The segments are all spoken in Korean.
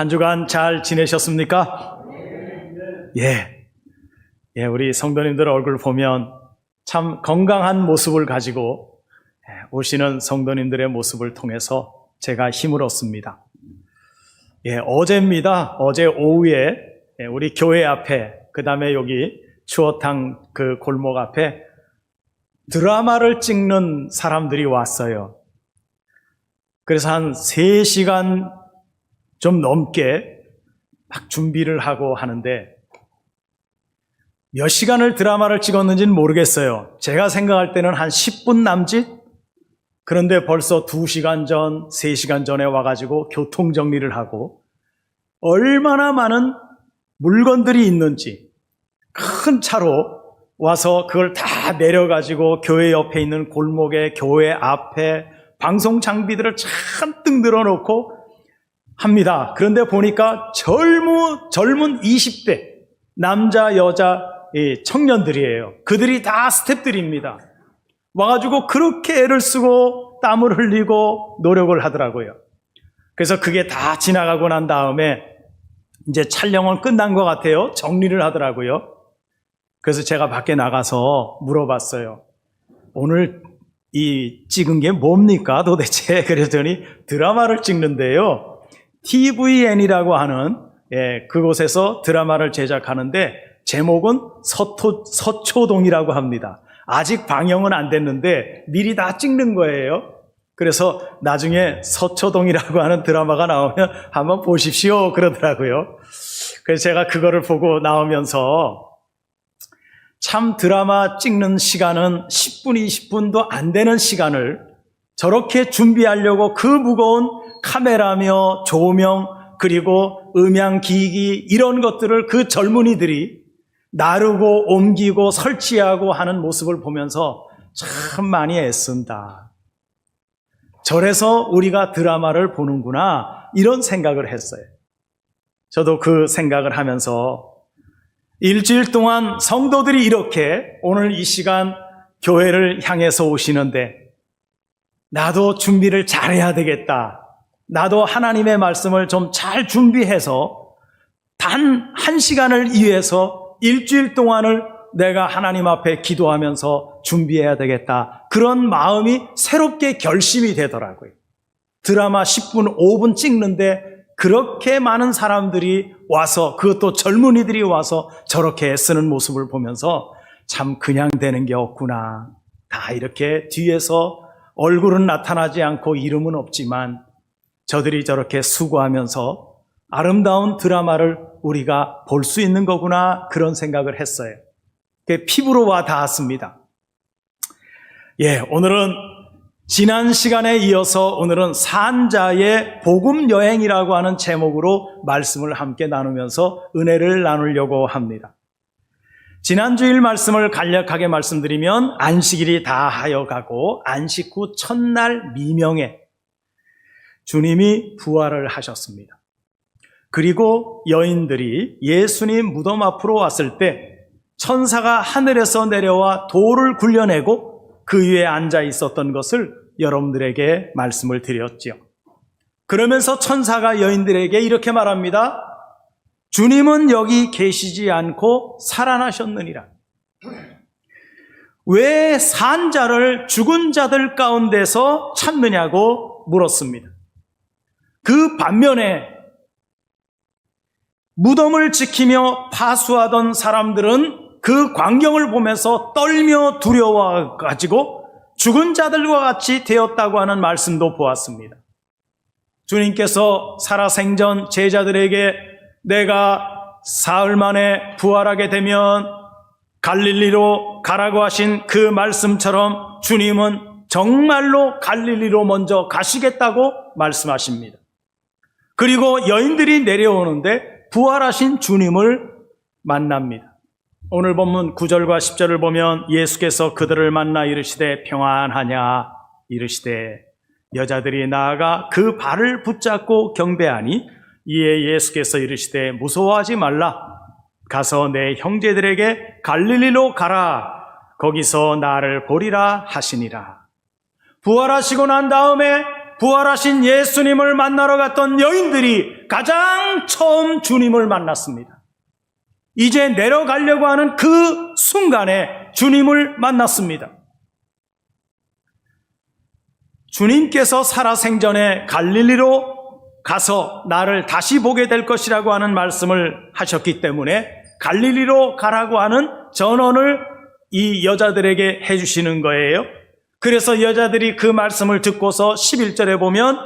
한 주간 잘 지내셨습니까? 예, 우리 성도님들 얼굴 보면 참 건강한 모습을 가지고 오시는 성도님들의 모습을 통해서 제가 힘을 얻습니다. 어제입니다. 어제 오후에 우리 교회 앞에, 그 다음에 여기 추어탕 그 골목 앞에 드라마를 찍는 사람들이 왔어요. 그래서 한 3시간 좀 넘게 막 준비를 하고 하는데 몇 시간을 드라마를 찍었는지는 모르겠어요. 제가 생각할 때는 한 10분 남짓? 그런데 벌써 2시간 전, 3시간 전에 와가지고 교통정리를 하고 얼마나 많은 물건들이 있는지 큰 차로 와서 그걸 다 내려가지고 교회 옆에 있는 골목에, 교회 앞에 방송 장비들을 잔뜩 늘어놓고 합니다. 그런데 보니까 젊은 20대 남자, 여자 청년들이에요. 그들이 다 스태프들입니다. 와가지고 그렇게 애를 쓰고 땀을 흘리고 노력을 하더라고요. 그래서 그게 다 지나가고 난 다음에 이제 촬영은 끝난 것 같아요. 정리를 하더라고요. 그래서 제가 밖에 나가서 물어봤어요. 오늘 이 찍은 게 뭡니까 도대체? 그랬더니 드라마를 찍는데요. TVN이라고 하는 그곳에서 드라마를 제작하는데 제목은 서초동이라고 합니다. 아직 방영은 안 됐는데 미리 다 찍는 거예요. 그래서 나중에 서초동이라고 하는 드라마가 나오면 한번 보십시오 그러더라고요. 그래서 제가 그거를 보고 나오면서 참 드라마 찍는 시간은 10분, 20분도 안 되는 시간을 저렇게 준비하려고 그 무거운 카메라며 조명 그리고 음향기기 이런 것들을 그 젊은이들이 나르고 옮기고 설치하고 하는 모습을 보면서 참 많이 애쓴다. 저래서 우리가 드라마를 보는구나 이런 생각을 했어요. 저도 그 생각을 하면서 일주일 동안 성도들이 이렇게 오늘 이 시간 교회를 향해서 오시는데 나도 준비를 잘해야 되겠다. 나도 하나님의 말씀을 좀 잘 준비해서 단 1시간을 위해서 일주일 동안을 내가 하나님 앞에 기도하면서 준비해야 되겠다. 그런 마음이 새롭게 결심이 되더라고요. 드라마 10분, 5분 찍는데 그렇게 많은 사람들이 와서 그것도 젊은이들이 와서 저렇게 애쓰는 모습을 보면서 참 그냥 되는 게 없구나. 다 이렇게 뒤에서 얼굴은 나타나지 않고 이름은 없지만 저들이 저렇게 수고하면서 아름다운 드라마를 우리가 볼 수 있는 거구나 그런 생각을 했어요. 그게 피부로 와 닿았습니다. 오늘은 지난 시간에 이어서 오늘은 산자의 복음 여행이라고 하는 제목으로 말씀을 함께 나누면서 은혜를 나누려고 합니다. 지난 주일 말씀을 간략하게 말씀드리면 안식일이 다 하여 가고 안식 후 첫날 미명에 주님이 부활을 하셨습니다. 그리고 여인들이 예수님 무덤 앞으로 왔을 때 천사가 하늘에서 내려와 돌을 굴려내고 그 위에 앉아 있었던 것을 여러분들에게 말씀을 드렸죠. 그러면서 천사가 여인들에게 이렇게 말합니다. 주님은 여기 계시지 않고 살아나셨느니라. 왜 산자를 죽은 자들 가운데서 찾느냐고 물었습니다. 그 반면에 무덤을 지키며 파수하던 사람들은 그 광경을 보면서 떨며 두려워가지고 죽은 자들과 같이 되었다고 하는 말씀도 보았습니다. 주님께서 살아생전 제자들에게 내가 사흘 만에 부활하게 되면 갈릴리로 가라고 하신 그 말씀처럼 주님은 정말로 갈릴리로 먼저 가시겠다고 말씀하십니다. 그리고 여인들이 내려오는데 부활하신 주님을 만납니다. 오늘 본문 9절과 10절을 보면 예수께서 그들을 만나 이르시되 평안하냐 이르시되 여자들이 나아가 그 발을 붙잡고 경배하니 이에 예수께서 이르시되 무서워하지 말라 가서 내 형제들에게 갈릴리로 가라 거기서 나를 보리라 하시니라. 부활하시고 난 다음에 부활하신 예수님을 만나러 갔던 여인들이 가장 처음 주님을 만났습니다. 이제 내려가려고 하는 그 순간에 주님을 만났습니다. 주님께서 살아생전에 갈릴리로 가서 나를 다시 보게 될 것이라고 하는 말씀을 하셨기 때문에 갈릴리로 가라고 하는 전언을 이 여자들에게 해주시는 거예요. 그래서 여자들이 그 말씀을 듣고서 11절에 보면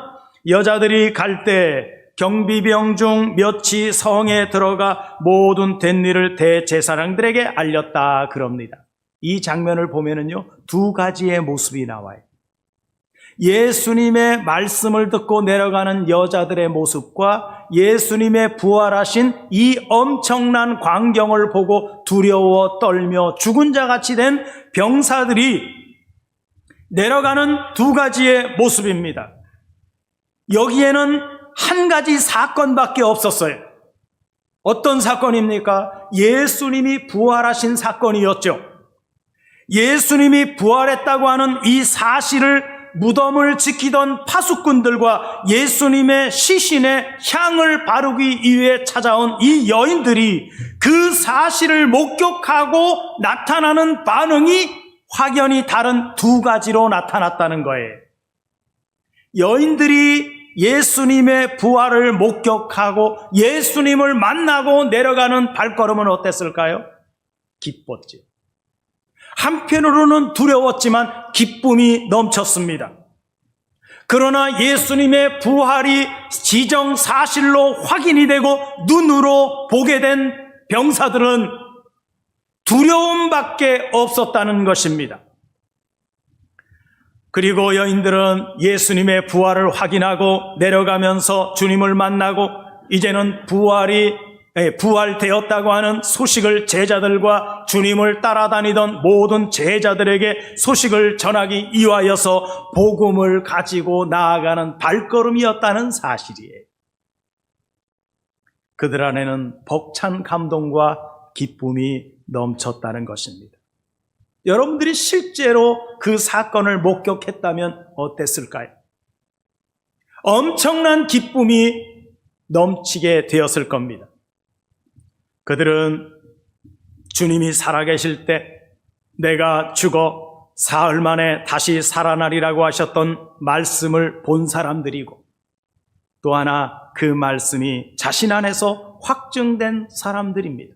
여자들이 갈 때 경비병 중 몇이 성에 들어가 모든 된 일을 대제사장들에게 알렸다 그럽니다. 이 장면을 보면은요, 두 가지의 모습이 나와요. 예수님의 말씀을 듣고 내려가는 여자들의 모습과 예수님의 부활하신 이 엄청난 광경을 보고 두려워 떨며 죽은 자같이 된 병사들이 내려가는 두 가지의 모습입니다. 여기에는 한 가지 사건밖에 없었어요. 어떤 사건입니까? 예수님이 부활하신 사건이었죠. 예수님이 부활했다고 하는 이 사실을 무덤을 지키던 파수꾼들과 예수님의 시신에 향을 바르기 위해 찾아온 이 여인들이 그 사실을 목격하고 나타나는 반응이 확연히 다른 두 가지로 나타났다는 거예요. 여인들이 예수님의 부활을 목격하고 예수님을 만나고 내려가는 발걸음은 어땠을까요? 기뻤죠. 한편으로는 두려웠지만 기쁨이 넘쳤습니다. 그러나 예수님의 부활이 지정사실로 확인이 되고 눈으로 보게 된 병사들은 두려움밖에 없었다는 것입니다. 그리고 여인들은 예수님의 부활을 확인하고 내려가면서 주님을 만나고 이제는 부활되었다고 하는 소식을 제자들과 주님을 따라다니던 모든 제자들에게 소식을 전하기 위하여서 복음을 가지고 나아가는 발걸음이었다는 사실이에요. 그들 안에는 벅찬 감동과 기쁨이 넘쳤다는 것입니다. 여러분들이 실제로 그 사건을 목격했다면 어땠을까요? 엄청난 기쁨이 넘치게 되었을 겁니다. 그들은 주님이 살아계실 때 내가 죽어 사흘 만에 다시 살아나리라고 하셨던 말씀을 본 사람들이고 또 하나 그 말씀이 자신 안에서 확증된 사람들입니다.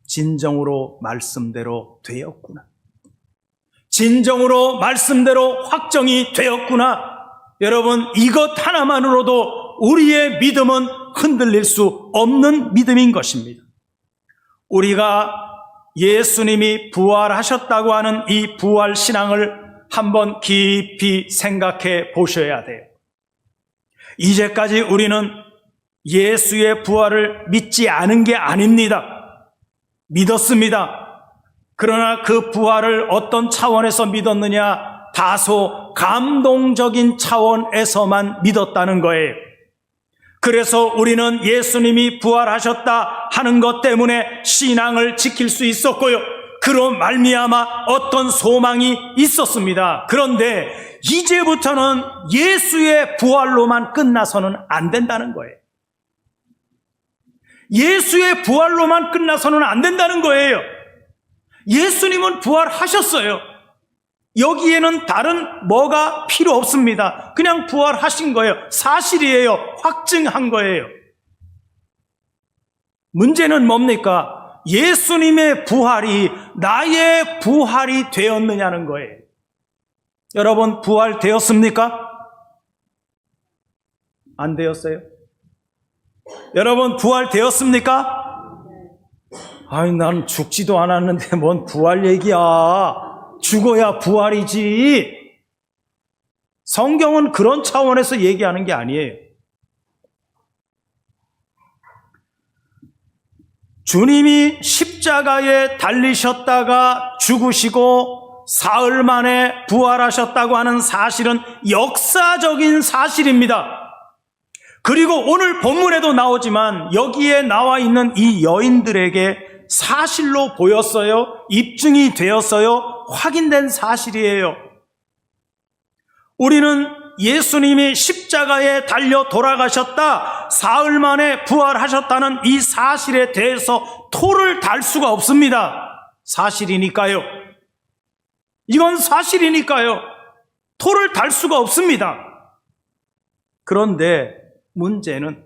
진정으로 말씀대로 되었구나. 진정으로 말씀대로 확정이 되었구나. 여러분, 이것 하나만으로도 우리의 믿음은 흔들릴 수 없는 믿음인 것입니다. 우리가 예수님이 부활하셨다고 하는 이 부활 신앙을 한번 깊이 생각해 보셔야 돼요. 이제까지 우리는 예수의 부활을 믿지 않은 게 아닙니다. 믿었습니다. 그러나 그 부활을 어떤 차원에서 믿었느냐? 다소 감동적인 차원에서만 믿었다는 거예요. 그래서 우리는 예수님이 부활하셨다 하는 것 때문에 신앙을 지킬 수 있었고요. 그로 말미암아 어떤 소망이 있었습니다. 그런데 이제부터는 예수의 부활로만 끝나서는 안 된다는 거예요. 예수의 부활로만 끝나서는 안 된다는 거예요. 예수님은 부활하셨어요. 여기에는 다른 뭐가 필요 없습니다. 그냥 부활하신 거예요. 사실이에요. 확증한 거예요. 문제는 뭡니까? 예수님의 부활이 나의 부활이 되었느냐는 거예요. 여러분, 부활되었습니까? 안 되었어요? 여러분, 부활되었습니까? 아니, 난 죽지도 않았는데 뭔 부활 얘기야. 죽어야 부활이지. 성경은 그런 차원에서 얘기하는 게 아니에요. 주님이 십자가에 달리셨다가 죽으시고 사흘 만에 부활하셨다고 하는 사실은 역사적인 사실입니다. 그리고 오늘 본문에도 나오지만 여기에 나와 있는 이 여인들에게 사실로 보였어요. 입증이 되었어요. 확인된 사실이에요. 우리는 예수님이 십자가에 달려 돌아가셨다, 사흘 만에 부활하셨다는 이 사실에 대해서 토를 달 수가 없습니다. 사실이니까요. 이건 사실이니까요. 토를 달 수가 없습니다. 그런데 문제는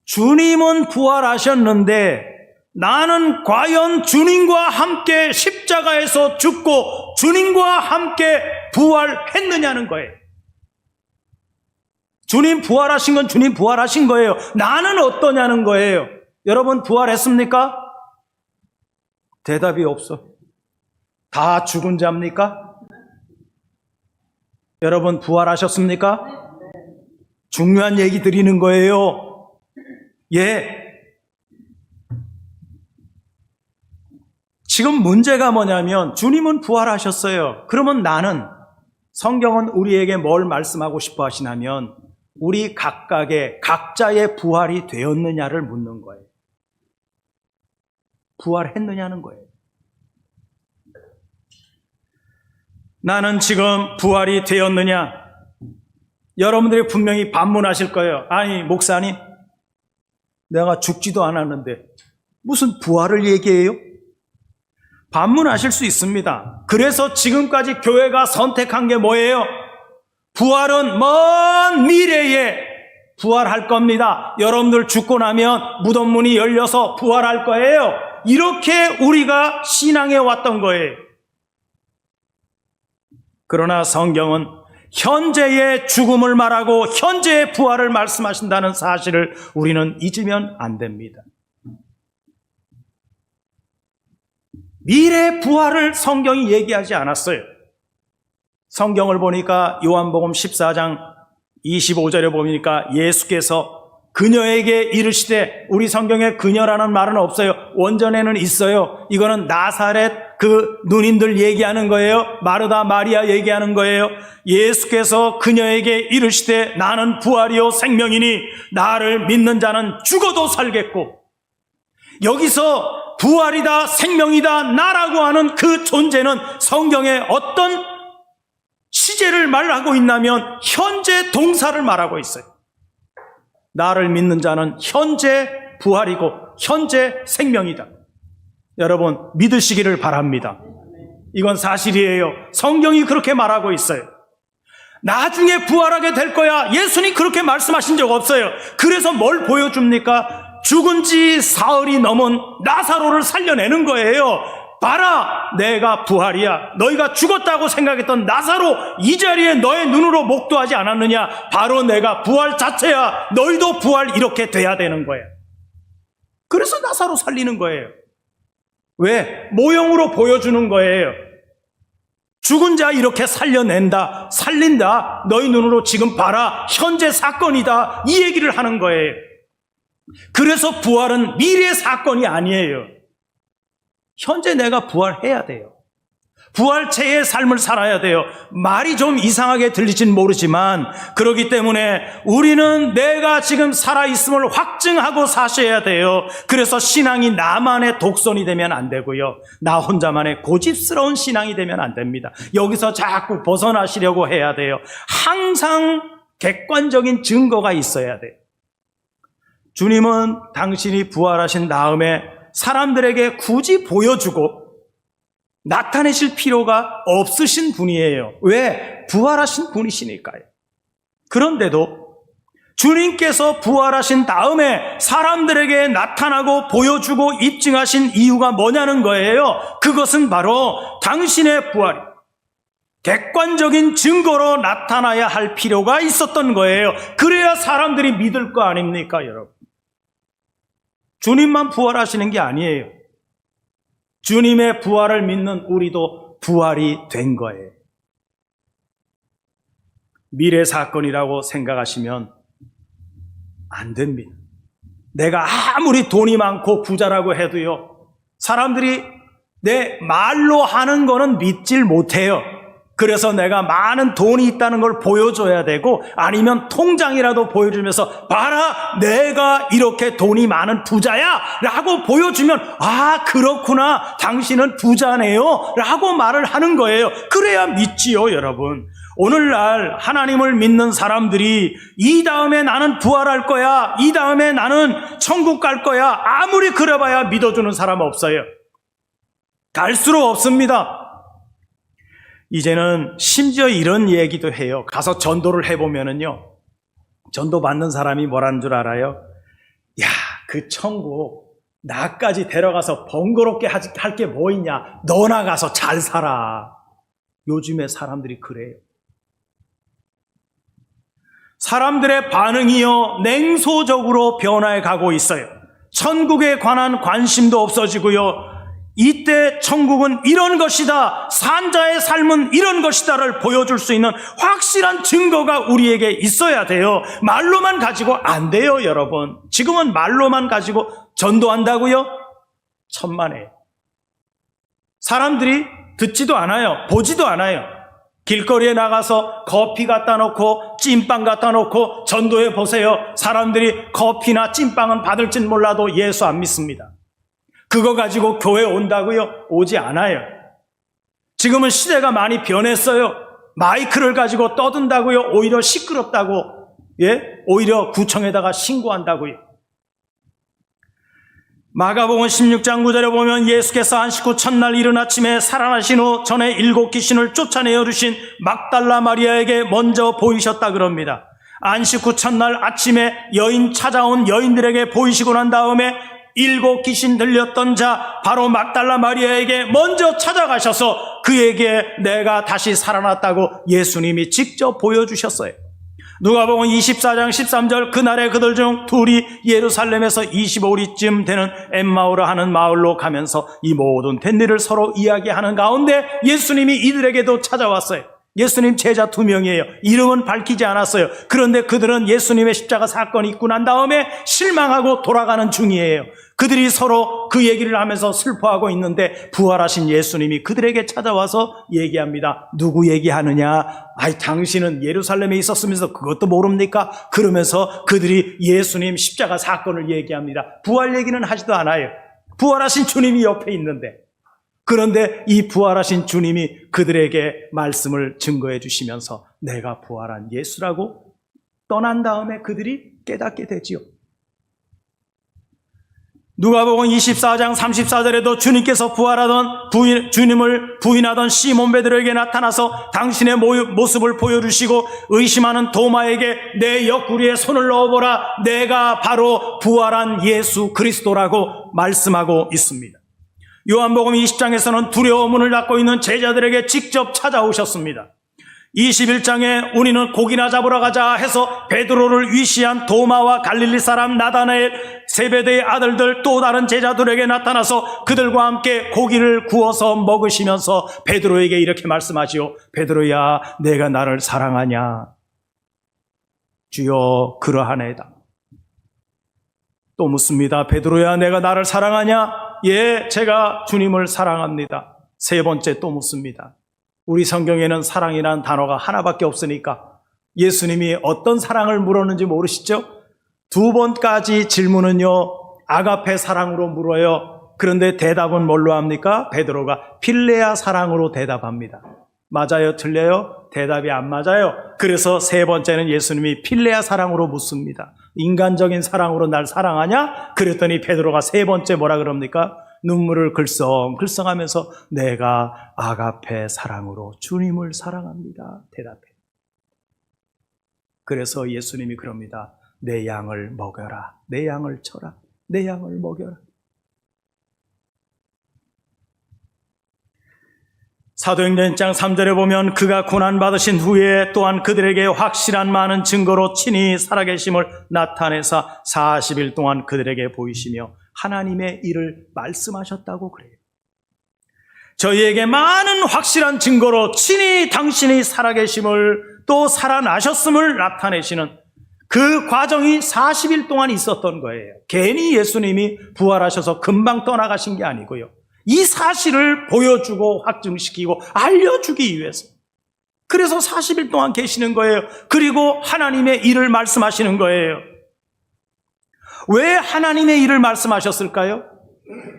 주님은 부활하셨는데 나는 과연 주님과 함께 십자가에서 죽고 주님과 함께 부활했느냐는 거예요. 주님 부활하신 건 주님 부활하신 거예요. 나는 어떠냐는 거예요. 여러분 부활했습니까? 대답이 없어. 다 죽은 자입니까? 여러분 부활하셨습니까? 중요한 얘기 드리는 거예요. 예. 지금 문제가 뭐냐면 주님은 부활하셨어요. 그러면 나는, 성경은 우리에게 뭘 말씀하고 싶어 하시냐면 우리 각자의 부활이 되었느냐를 묻는 거예요. 부활했느냐는 거예요. 나는 지금 부활이 되었느냐? 여러분들이 분명히 반문하실 거예요. 아니 목사님, 내가 죽지도 않았는데 무슨 부활을 얘기해요? 반문하실 수 있습니다. 그래서 지금까지 교회가 선택한 게 뭐예요? 부활은 먼 미래에 부활할 겁니다. 여러분들 죽고 나면 무덤 문이 열려서 부활할 거예요. 이렇게 우리가 신앙해 왔던 거예요. 그러나 성경은 현재의 죽음을 말하고 현재의 부활을 말씀하신다는 사실을 우리는 잊으면 안 됩니다. 미래 부활을 성경이 얘기하지 않았어요. 성경을 보니까 요한복음 14장 25절에 보니까 예수께서 그녀에게 이르시되, 우리 성경에 그녀라는 말은 없어요. 원전에는 있어요. 이거는 나사렛 그 누님들 얘기하는 거예요. 마르다 마리아 얘기하는 거예요. 예수께서 그녀에게 이르시되 나는 부활이요 생명이니 나를 믿는 자는 죽어도 살겠고, 여기서 부활이다 생명이다 나라고 하는 그 존재는 성경에 어떤 시제를 말하고 있냐면 현재 동사를 말하고 있어요. 나를 믿는 자는 현재 부활이고 현재 생명이다. 여러분 믿으시기를 바랍니다. 이건 사실이에요. 성경이 그렇게 말하고 있어요. 나중에 부활하게 될 거야, 예수님 그렇게 말씀하신 적 없어요. 그래서 뭘 보여줍니까? 죽은 지 사흘이 넘은 나사로를 살려내는 거예요. 봐라, 내가 부활이야. 너희가 죽었다고 생각했던 나사로, 이 자리에 너의 눈으로 목도하지 않았느냐? 바로 내가 부활 자체야. 너희도 부활 이렇게 돼야 되는 거야. 그래서 나사로 살리는 거예요. 왜? 모형으로 보여주는 거예요. 죽은 자 이렇게 살려낸다, 살린다. 너희 눈으로 지금 봐라, 현재 사건이다. 이 얘기를 하는 거예요. 그래서 부활은 미래 사건이 아니에요. 현재 내가 부활해야 돼요. 부활체의 삶을 살아야 돼요. 말이 좀 이상하게 들리진 모르지만 그렇기 때문에 우리는 내가 지금 살아있음을 확증하고 사셔야 돼요. 그래서 신앙이 나만의 독선이 되면 안 되고요, 나 혼자만의 고집스러운 신앙이 되면 안 됩니다. 여기서 자꾸 벗어나시려고 해야 돼요. 항상 객관적인 증거가 있어야 돼요. 주님은 당신이 부활하신 다음에 사람들에게 굳이 보여주고 나타내실 필요가 없으신 분이에요. 왜? 부활하신 분이시니까요. 그런데도 주님께서 부활하신 다음에 사람들에게 나타나고 보여주고 입증하신 이유가 뭐냐는 거예요. 그것은 바로 당신의 부활이 객관적인 증거로 나타나야 할 필요가 있었던 거예요. 그래야 사람들이 믿을 거 아닙니까, 여러분? 주님만 부활하시는 게 아니에요. 주님의 부활을 믿는 우리도 부활이 된 거예요. 미래 사건이라고 생각하시면 안 됩니다. 내가 아무리 돈이 많고 부자라고 해도요, 사람들이 내 말로 하는 거는 믿질 못해요. 그래서 내가 많은 돈이 있다는 걸 보여줘야 되고, 아니면 통장이라도 보여주면서 봐라, 내가 이렇게 돈이 많은 부자야 라고 보여주면, 아 그렇구나, 당신은 부자네요 라고 말을 하는 거예요. 그래야 믿지요, 여러분. 오늘날 하나님을 믿는 사람들이 이 다음에 나는 부활할 거야, 이 다음에 나는 천국 갈 거야, 아무리 그래봐야 믿어주는 사람 없어요. 갈수록 없습니다. 이제는 심지어 이런 얘기도 해요. 가서 전도를 해보면은요, 전도 받는 사람이 뭐라는 줄 알아요? 야, 그 천국 나까지 데려가서 번거롭게 할 게 뭐 있냐? 너나 가서 잘 살아. 요즘에 사람들이 그래요. 사람들의 반응이요, 냉소적으로 변화해 가고 있어요. 천국에 관한 관심도 없어지고요, 이때 천국은 이런 것이다, 산자의 삶은 이런 것이다를 보여줄 수 있는 확실한 증거가 우리에게 있어야 돼요. 말로만 가지고 안 돼요, 여러분. 지금은 말로만 가지고 전도한다고요? 천만에요. 사람들이 듣지도 않아요. 보지도 않아요. 길거리에 나가서 커피 갖다 놓고 찐빵 갖다 놓고 전도해 보세요. 사람들이 커피나 찐빵은 받을진 몰라도 예수 안 믿습니다. 그거 가지고 교회 온다고요? 오지 않아요. 지금은 시대가 많이 변했어요. 마이크를 가지고 떠든다고요? 오히려 시끄럽다고, 오히려 구청에다가 신고한다고요. 마가복음 16장 9절에 보면 예수께서 안식 후 첫날 이른 아침에 살아나신 후 전에 7 귀신을 쫓아내어 주신 막달라 마리아에게 먼저 보이셨다 그럽니다. 안식 후 첫날 아침에 찾아온 여인들에게 보이시고 난 다음에 7 귀신 들렸던 자 바로 막달라 마리아에게 먼저 찾아가셔서 그에게 내가 다시 살아났다고 예수님이 직접 보여주셨어요. 누가복음 24장 13절 그날에 그들 중 둘이 예루살렘에서 25리쯤 되는 엠마오라 하는 마을로 가면서 이 모든 된 일을 서로 이야기하는 가운데 예수님이 이들에게도 찾아왔어요. 예수님 제자 2명이에요. 이름은 밝히지 않았어요. 그런데 그들은 예수님의 십자가 사건이 있고 난 다음에 실망하고 돌아가는 중이에요. 그들이 서로 그 얘기를 하면서 슬퍼하고 있는데 부활하신 예수님이 그들에게 찾아와서 얘기합니다. 누구 얘기하느냐? 아이, 당신은 예루살렘에 있었으면서 그것도 모릅니까? 그러면서 그들이 예수님 십자가 사건을 얘기합니다. 부활 얘기는 하지도 않아요. 부활하신 주님이 옆에 있는데. 그런데 이 부활하신 주님이 그들에게 말씀을 증거해 주시면서 내가 부활한 예수라고 떠난 다음에 그들이 깨닫게 되지요. 누가복음 24장 34절에도 주님께서 주님을 부인하던 시몬 베드로에게 나타나서 당신의 모습을 보여주시고 의심하는 도마에게 내 옆구리에 손을 넣어보라, 내가 바로 부활한 예수 그리스도라고 말씀하고 있습니다. 요한복음 20장에서는 두려움을 갖고 있는 제자들에게 직접 찾아오셨습니다. 21장에 우리는 고기나 잡으러 가자 해서 베드로를 위시한 도마와 갈릴리 사람 나다나엘, 세베대의 아들들 또 다른 제자들에게 나타나서 그들과 함께 고기를 구워서 먹으시면서 베드로에게 이렇게 말씀하시오. 베드로야, 내가 나를 사랑하냐? 주여, 그러하네다. 또 묻습니다. 베드로야, 내가 나를 사랑하냐? 예, 제가 주님을 사랑합니다. 3번째 또 묻습니다. 우리 성경에는 사랑이라는 단어가 하나밖에 없으니까 예수님이 어떤 사랑을 물었는지 모르시죠? 2번까지 질문은요, 아가페 사랑으로 물어요. 그런데 대답은 뭘로 합니까? 베드로가 필레아 사랑으로 대답합니다. 맞아요? 틀려요? 대답이 안 맞아요. 그래서 3번째는 예수님이 필레아 사랑으로 묻습니다. 인간적인 사랑으로 날 사랑하냐? 그랬더니 베드로가 3번째 뭐라 그럽니까? 눈물을 글썽글썽하면서 내가 아가페 사랑으로 주님을 사랑합니다. 대답해. 그래서 예수님이 그럽니다. 내 양을 먹여라. 내 양을 쳐라. 내 양을 먹여라. 사도행전 1장 3절에 보면 그가 고난받으신 후에 또한 그들에게 확실한 많은 증거로 친히 살아계심을 나타내사 40일 동안 그들에게 보이시며 하나님의 일을 말씀하셨다고 그래요. 저희에게 많은 확실한 증거로 친히 당신이 살아계심을 또 살아나셨음을 나타내시는 그 과정이 40일 동안 있었던 거예요. 괜히 예수님이 부활하셔서 금방 떠나가신 게 아니고요. 이 사실을 보여주고 확증시키고 알려주기 위해서. 그래서 40일 동안 계시는 거예요. 그리고 하나님의 일을 말씀하시는 거예요. 왜 하나님의 일을 말씀하셨을까요?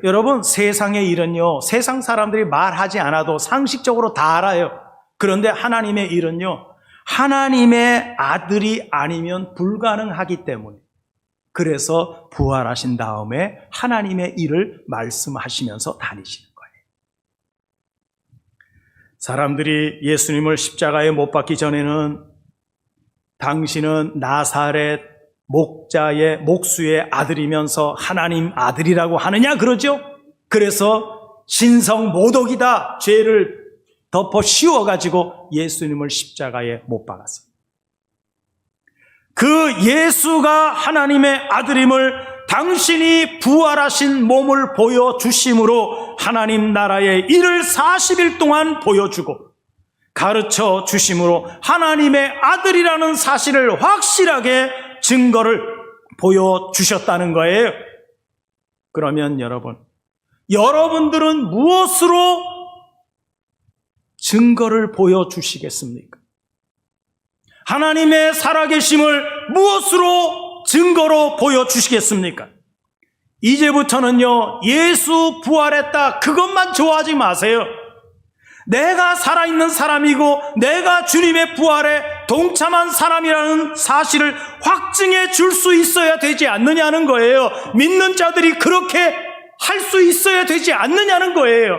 여러분, 세상의 일은요, 세상 사람들이 말하지 않아도 상식적으로 다 알아요. 그런데 하나님의 일은요, 하나님의 아들이 아니면 불가능하기 때문에, 그래서 부활하신 다음에 하나님의 일을 말씀하시면서 다니시는 거예요. 사람들이 예수님을 십자가에 못 박기 전에는 당신은 나사렛 목자의 목수의 아들이면서 하나님 아들이라고 하느냐 그러죠. 그래서 신성 모독이다, 죄를 덮어 씌워가지고 예수님을 십자가에 못 박았어요. 그 예수가 하나님의 아들임을 당신이 부활하신 몸을 보여주심으로 하나님 나라의 일을 40일 동안 보여주고 가르쳐 주심으로 하나님의 아들이라는 사실을 확실하게 증거를 보여주셨다는 거예요. 그러면 여러분들은 무엇으로 증거를 보여주시겠습니까? 하나님의 살아계심을 무엇으로 증거로 보여주시겠습니까? 이제부터는요, 예수 부활했다, 그것만 좋아하지 마세요. 내가 살아있는 사람이고 내가 주님의 부활에 동참한 사람이라는 사실을 확증해 줄 수 있어야 되지 않느냐는 거예요. 믿는 자들이 그렇게 할 수 있어야 되지 않느냐는 거예요.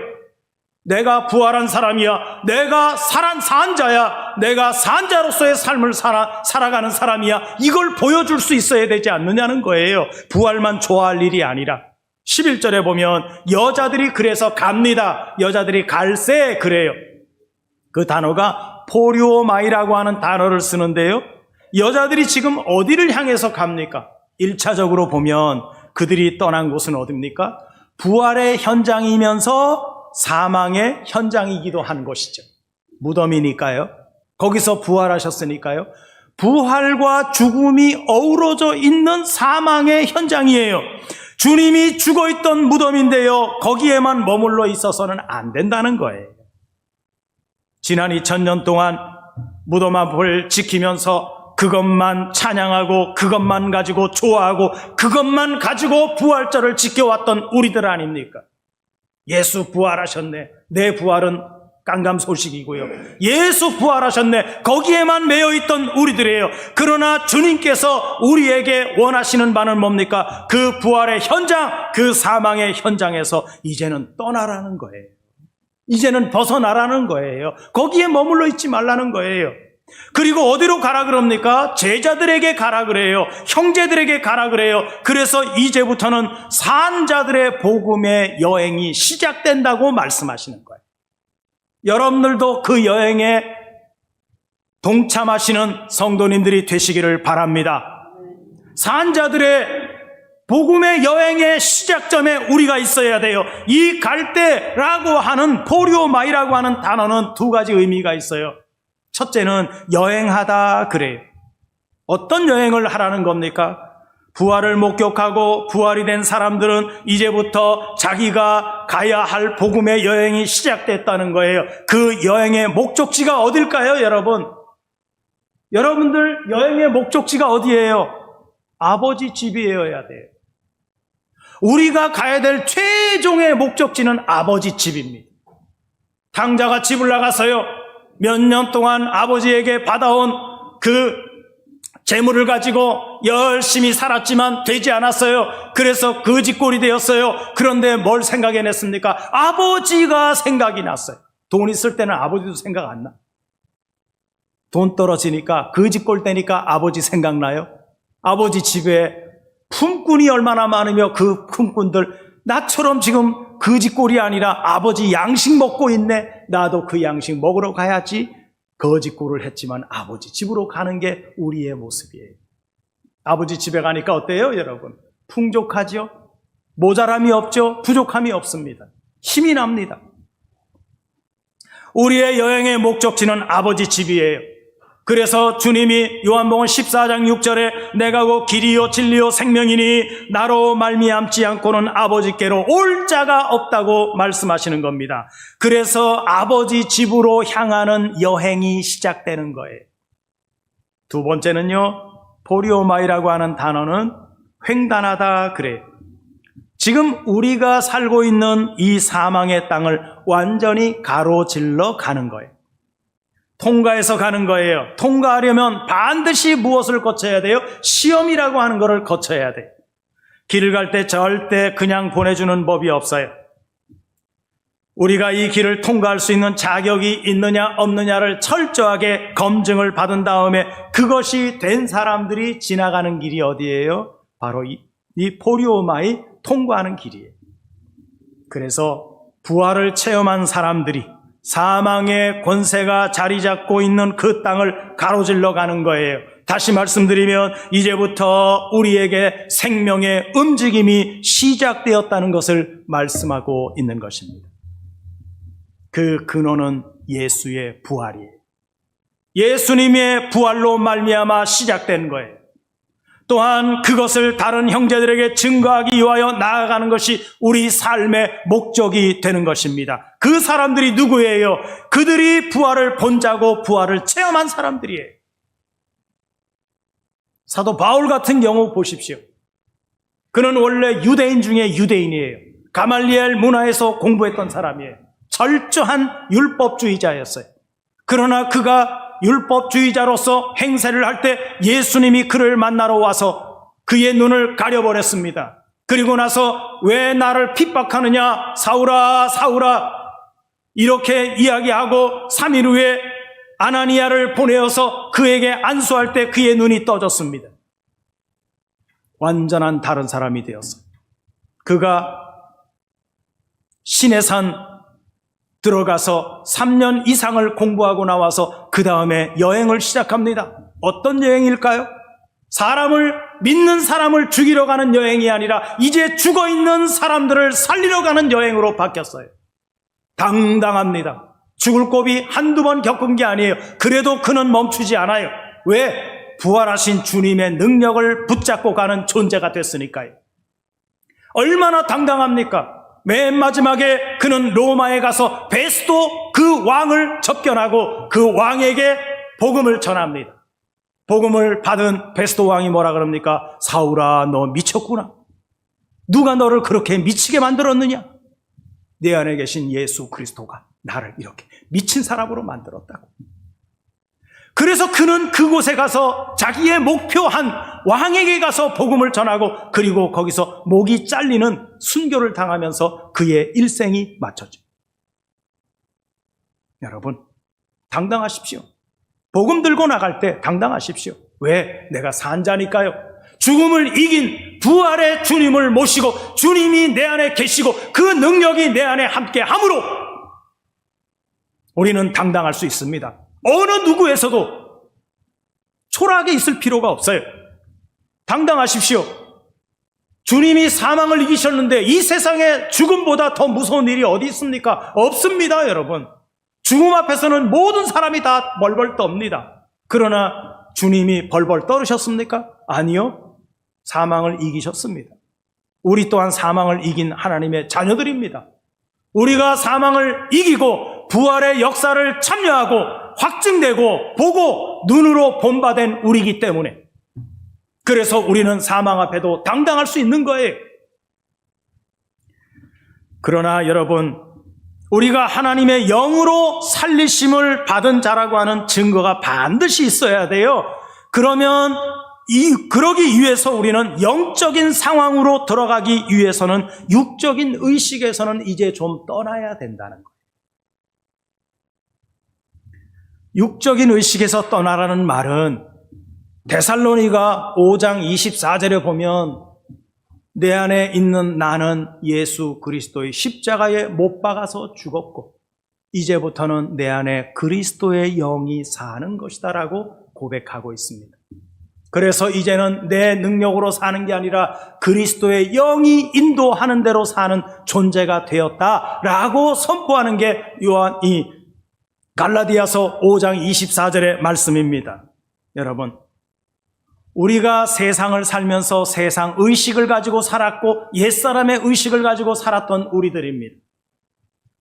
내가 부활한 사람이야, 내가 산 자야, 내가 산 자로서의 삶을 살아가는 사람이야, 이걸 보여줄 수 있어야 되지 않느냐는 거예요. 부활만 좋아할 일이 아니라 11절에 보면 여자들이 그래서 갑니다. 여자들이 갈새 그래요. 그 단어가 포리오마이라고 하는 단어를 쓰는데요, 여자들이 지금 어디를 향해서 갑니까? 1차적으로 보면 그들이 떠난 곳은 어디입니까? 부활의 현장이면서 사망의 현장이기도 한 곳이죠. 무덤이니까요. 거기서 부활하셨으니까요. 부활과 죽음이 어우러져 있는 사망의 현장이에요. 주님이 죽어있던 무덤인데요, 거기에만 머물러 있어서는 안 된다는 거예요. 지난 2000년 동안 무덤 앞을 지키면서 그것만 찬양하고 그것만 가지고 좋아하고 그것만 가지고 부활절을 지켜왔던 우리들 아닙니까? 예수 부활하셨네, 내 부활은 깜깜소식이고요. 예수 부활하셨네, 거기에만 매여있던 우리들이에요. 그러나 주님께서 우리에게 원하시는 바는 뭡니까? 그 부활의 현장, 그 사망의 현장에서 이제는 떠나라는 거예요. 이제는 벗어나라는 거예요. 거기에 머물러 있지 말라는 거예요. 그리고 어디로 가라 그럽니까? 제자들에게 가라 그래요. 형제들에게 가라 그래요. 그래서 이제부터는 산자들의 복음의 여행이 시작된다고 말씀하시는 거예요. 여러분들도 그 여행에 동참하시는 성도님들이 되시기를 바랍니다. 산자들의 복음의 여행의 시작점에 우리가 있어야 돼요. 이 갈대라고 하는 포리오마이라고 하는 단어는 두 가지 의미가 있어요. 첫째는 여행하다 그래요. 어떤 여행을 하라는 겁니까? 부활을 목격하고 부활이 된 사람들은 이제부터 자기가 가야 할 복음의 여행이 시작됐다는 거예요. 그 여행의 목적지가 어딜까요, 여러분? 여러분들 여행의 목적지가 어디예요? 아버지 집이어야 돼요. 우리가 가야 될 최종의 목적지는 아버지 집입니다. 당자가 집을 나가서요, 몇 년 동안 아버지에게 받아온 그 재물을 가지고 열심히 살았지만 되지 않았어요. 그래서 거지꼴이 되었어요. 그런데 뭘 생각해냈습니까? 아버지가 생각이 났어요. 돈 있을 때는 아버지도 생각 안 나. 돈 떨어지니까, 거지꼴 되니까 아버지 생각나요? 아버지 집에 품꾼이 얼마나 많으며 그 품꾼들, 나처럼 지금 거지꼴이 아니라 아버지 양식 먹고 있네, 나도 그 양식 먹으러 가야지. 거지꼴을 했지만 아버지 집으로 가는 게 우리의 모습이에요. 아버지 집에 가니까 어때요, 여러분? 풍족하죠? 모자람이 없죠? 부족함이 없습니다. 힘이 납니다. 우리의 여행의 목적지는 아버지 집이에요. 그래서 주님이 요한복음 14장 6절에 내가 곧 길이요 진리요 생명이니 나로 말미암지 않고는 아버지께로 올 자가 없다고 말씀하시는 겁니다. 그래서 아버지 집으로 향하는 여행이 시작되는 거예요. 두 번째는요, 포리오마이라고 하는 단어는 횡단하다 그래요. 지금 우리가 살고 있는 이 사망의 땅을 완전히 가로질러 가는 거예요. 통과해서 가는 거예요. 통과하려면 반드시 무엇을 거쳐야 돼요? 시험이라고 하는 것을 거쳐야 돼요. 길을 갈 때 절대 그냥 보내주는 법이 없어요. 우리가 이 길을 통과할 수 있는 자격이 있느냐 없느냐를 철저하게 검증을 받은 다음에 그것이 된 사람들이 지나가는 길이 어디예요? 바로 이 포리오마이 통과하는 길이에요. 그래서 부활을 체험한 사람들이 사망의 권세가 자리 잡고 있는 그 땅을 가로질러 가는 거예요. 다시 말씀드리면 이제부터 우리에게 생명의 움직임이 시작되었다는 것을 말씀하고 있는 것입니다. 그 근원은 예수의 부활이에요. 예수님의 부활로 말미암아 시작된 거예요. 또한 그것을 다른 형제들에게 증거하기 위하여 나아가는 것이 우리 삶의 목적이 되는 것입니다. 그 사람들이 누구예요? 그들이 부활을 본 자고 부활을 체험한 사람들이에요. 사도 바울 같은 경우 보십시오. 그는 원래 유대인 중에 유대인이에요. 가말리엘 문화에서 공부했던 사람이에요. 철저한 율법주의자였어요. 그러나 그가 율법주의자로서 행세를 할 때 예수님이 그를 만나러 와서 그의 눈을 가려버렸습니다. 그리고 나서 왜 나를 핍박하느냐? 사울아, 사울아. 이렇게 이야기하고 3일 후에 아나니아를 보내어서 그에게 안수할 때 그의 눈이 떠졌습니다. 완전한 다른 사람이 되었어요. 그가 시내산 들어가서 3년 이상을 공부하고 나와서 그 다음에 여행을 시작합니다. 어떤 여행일까요? 믿는 사람을 죽이러 가는 여행이 아니라 이제 죽어있는 사람들을 살리러 가는 여행으로 바뀌었어요. 당당합니다. 죽을 고비 한두 번 겪은 게 아니에요. 그래도 그는 멈추지 않아요. 왜? 부활하신 주님의 능력을 붙잡고 가는 존재가 됐으니까요. 얼마나 당당합니까? 맨 마지막에 그는 로마에 가서 베스도 그 왕을 접견하고 그 왕에게 복음을 전합니다. 복음을 받은 베스도 왕이 뭐라 그럽니까? 사울아, 너 미쳤구나. 누가 너를 그렇게 미치게 만들었느냐? 내 안에 계신 예수 그리스도가 나를 이렇게 미친 사람으로 만들었다고. 그래서 그는 그곳에 가서 자기의 목표한 왕에게 가서 복음을 전하고 그리고 거기서 목이 잘리는 순교를 당하면서 그의 일생이 마쳐져. 여러분, 당당하십시오. 복음 들고 나갈 때 당당하십시오. 왜? 내가 산자니까요. 죽음을 이긴 부활의 주님을 모시고 주님이 내 안에 계시고 그 능력이 내 안에 함께 함으로 우리는 당당할 수 있습니다. 어느 누구에서도 초라하게 있을 필요가 없어요. 당당하십시오. 주님이 사망을 이기셨는데 이 세상에 죽음보다 더 무서운 일이 어디 있습니까? 없습니다, 여러분. 죽음 앞에서는 모든 사람이 다 벌벌 떱니다. 그러나 주님이 벌벌 떨으셨습니까? 아니요. 사망을 이기셨습니다. 우리 또한 사망을 이긴 하나님의 자녀들입니다. 우리가 사망을 이기고 부활의 역사를 참여하고 확증되고 보고 눈으로 본받은 우리이기 때문에 그래서 우리는 사망 앞에도 당당할 수 있는 거예요. 그러나 여러분, 우리가 하나님의 영으로 살리심을 받은 자라고 하는 증거가 반드시 있어야 돼요. 그러기 위해서 우리는 영적인 상황으로 들어가기 위해서는 육적인 의식에서는 이제 좀 떠나야 된다는 거예요. 육적인 의식에서 떠나라는 말은 데살로니가 5장 24절에 보면 내 안에 있는 나는 예수 그리스도의 십자가에 못 박아서 죽었고 이제부터는 내 안에 그리스도의 영이 사는 것이다 라고 고백하고 있습니다. 그래서 이제는 내 능력으로 사는 게 아니라 그리스도의 영이 인도하는 대로 사는 존재가 되었다라고 선포하는 게 갈라디아서 5장 24절의 말씀입니다. 여러분, 우리가 세상을 살면서 세상 의식을 가지고 살았고 옛사람의 의식을 가지고 살았던 우리들입니다.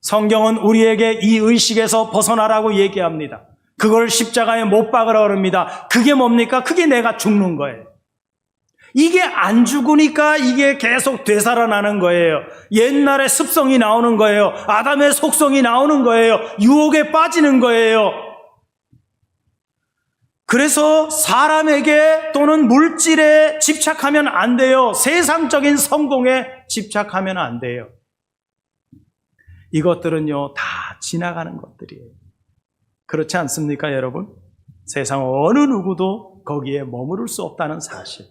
성경은 우리에게 이 의식에서 벗어나라고 얘기합니다. 그걸 십자가에 못 박으라 그럽니다. 그게 뭡니까? 그게 내가 죽는 거예요. 이게 안 죽으니까 이게 계속 되살아나는 거예요. 옛날의 습성이 나오는 거예요. 아담의 속성이 나오는 거예요. 유혹에 빠지는 거예요. 그래서 사람에게 또는 물질에 집착하면 안 돼요. 세상적인 성공에 집착하면 안 돼요. 이것들은요, 다 지나가는 것들이에요. 그렇지 않습니까, 여러분? 세상 어느 누구도 거기에 머무를 수 없다는 사실.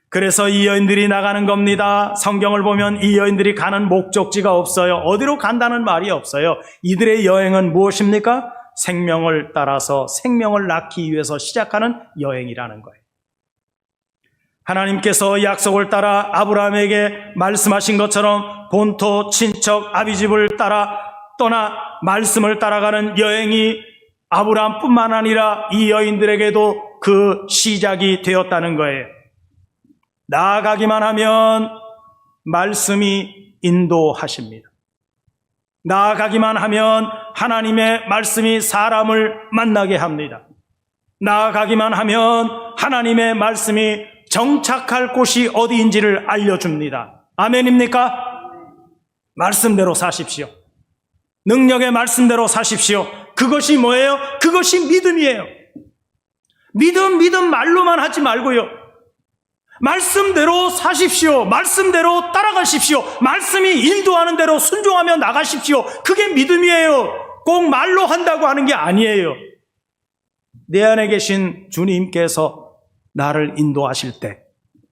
그래서 이 여인들이 나가는 겁니다. 성경을 보면 이 여인들이 가는 목적지가 없어요. 어디로 간다는 말이 없어요. 이들의 여행은 무엇입니까? 생명을 따라서 생명을 낳기 위해서 시작하는 여행이라는 거예요. 하나님께서 약속을 따라 아브라함에게 말씀하신 것처럼 본토, 친척, 아비집을 따라 떠나 말씀을 따라가는 여행이 아브라함뿐만 아니라 이 여인들에게도 그 시작이 되었다는 거예요. 나아가기만 하면 말씀이 인도하십니다. 나아가기만 하면 하나님의 말씀이 사람을 만나게 합니다. 나아가기만 하면 하나님의 말씀이 정착할 곳이 어디인지를 알려줍니다. 아멘입니까? 말씀대로 사십시오. 능력의 말씀대로 사십시오. 그것이 뭐예요? 그것이 믿음이에요. 믿음 말로만 하지 말고요. 말씀대로 사십시오. 말씀대로 따라가십시오. 말씀이 인도하는 대로 순종하며 나가십시오. 그게 믿음이에요. 꼭 말로 한다고 하는 게 아니에요. 내 안에 계신 주님께서 나를 인도하실 때,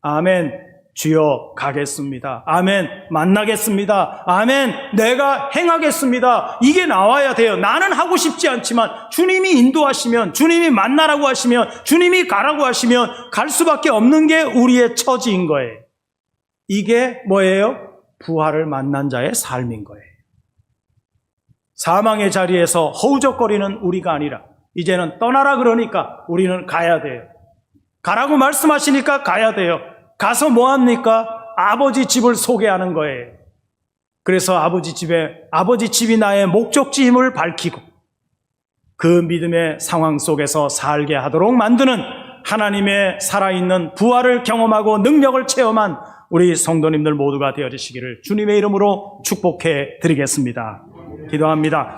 아멘, 주여 가겠습니다. 아멘, 만나겠습니다. 아멘, 내가 행하겠습니다. 이게 나와야 돼요. 나는 하고 싶지 않지만 주님이 인도하시면, 주님이 만나라고 하시면, 주님이 가라고 하시면 갈 수밖에 없는 게 우리의 처지인 거예요. 이게 뭐예요? 부활을 만난 자의 삶인 거예요. 사망의 자리에서 허우적거리는 우리가 아니라 이제는 떠나라 그러니까 우리는 가야 돼요. 가라고 말씀하시니까 가야 돼요. 가서 뭐 합니까? 아버지 집을 소개하는 거예요. 그래서 아버지 집이 나의 목적지임을 밝히고 그 믿음의 상황 속에서 살게 하도록 만드는 하나님의 살아있는 부활을 경험하고 능력을 체험한 우리 성도님들 모두가 되어주시기를 주님의 이름으로 축복해 드리겠습니다. 기도합니다.